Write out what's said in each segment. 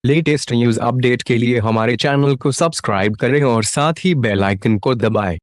Latest news update के लिए हमारे चैनल को सब्सक्राइब करें और साथ ही बेल आइकन को दबाएं।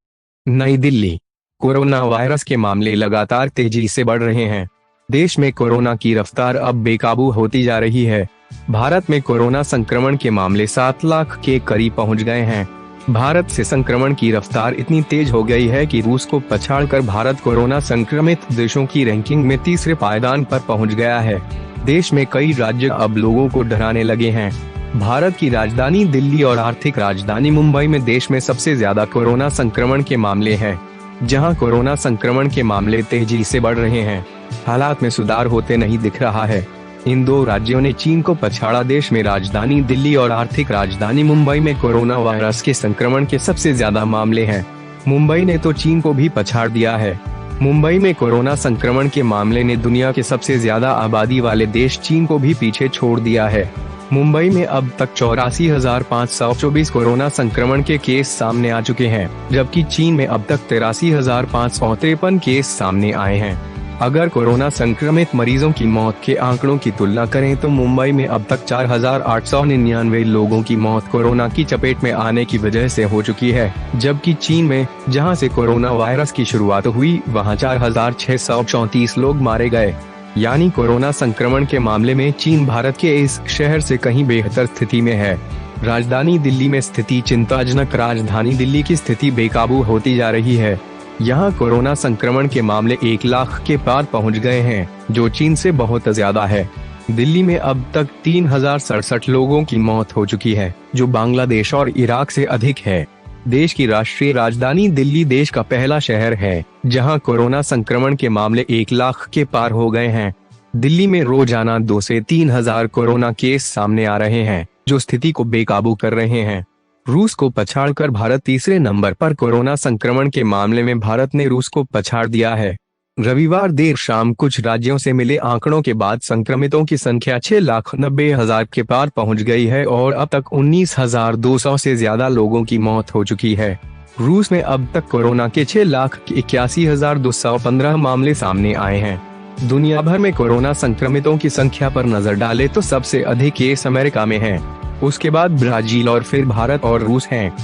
नई दिल्ली। कोरोना वायरस के मामले लगातार तेजी से बढ़ रहे हैं। देश में कोरोना की रफ्तार अब बेकाबू होती जा रही है। भारत में कोरोना संक्रमण के मामले 7 लाख के करीब पहुंच गए हैं। भारत से संक्रमण की रफ्तार इतनी तेज हो गई है कि रूस को पछाड़कर भारत कोरोना संक्रमित देशों की रैंकिंग में तीसरे पायदान पर पहुंच गया है। देश में कई राज्य अब लोगों को डराने लगे हैं। भारत की राजधानी दिल्ली और आर्थिक राजधानी मुंबई में देश में सबसे ज्यादा कोरोना संक्रमण के मामले हैं, जहां कोरोना संक्रमण के मामले तेजी से बढ़ रहे हैं। हालात में सुधार होते नहीं दिख रहा है। इन दो राज्यों ने चीन को पछाड़ा। देश में राजधानी दिल्ली और आर्थिक राजधानी मुंबई में कोरोना वायरस के संक्रमण के सबसे ज्यादा मामले हैं। मुंबई ने तो चीन को भी पछाड़ दिया है। मुंबई में कोरोना संक्रमण के मामले ने दुनिया के सबसे ज्यादा आबादी वाले देश चीन को भी पीछे छोड़ दिया है। मुंबई में अब तक 84,524 कोरोना संक्रमण के केस सामने आ चुके हैं, जबकि चीन में अब तक 83,553 केस सामने आए हैं। अगर कोरोना संक्रमित मरीजों की मौत के आंकड़ों की तुलना करें तो मुंबई में अब तक 4,899 लोगों की मौत कोरोना की चपेट में आने की वजह से हो चुकी है, जबकि चीन में, जहां से कोरोना वायरस की शुरुआत हुई, वहां 4,634 लोग मारे गए। यानी कोरोना संक्रमण के मामले में चीन भारत के इस शहर से कहीं बेहतर स्थिति में है। राजधानी दिल्ली में स्थिति चिंताजनक। राजधानी दिल्ली की स्थिति बेकाबू होती जा रही है। यहाँ कोरोना संक्रमण के मामले 1 लाख के पार पहुँच गए हैं, जो चीन से बहुत ज्यादा है। दिल्ली में अब तक 3,067 लोगों की मौत हो चुकी है, जो बांग्लादेश और इराक से अधिक है। देश की राष्ट्रीय राजधानी दिल्ली देश का पहला शहर है जहां कोरोना संक्रमण के मामले 1 लाख के पार हो गए हैं। दिल्ली में रोजाना 2 से 3 हजार कोरोना केस सामने आ रहे हैं, जो स्थिति को बेकाबू कर रहे हैं। रूस को पछाड़कर भारत तीसरे नंबर पर। कोरोना संक्रमण के मामले में भारत ने रूस को पछाड़ दिया है। रविवार देर शाम कुछ राज्यों से मिले आंकड़ों के बाद संक्रमितों की संख्या 6,90,000 के पार पहुंच गई है और अब तक 19,200 से ज्यादा लोगों की मौत हो चुकी है। रूस में अब तक कोरोना के 6,81,215 मामले सामने आए हैं। दुनिया भर में कोरोना संक्रमितों की संख्या पर नजर डाले तो सबसे अधिक केस अमेरिका में हैं। उसके बाद ब्राजील और फिर भारत और रूस हैं।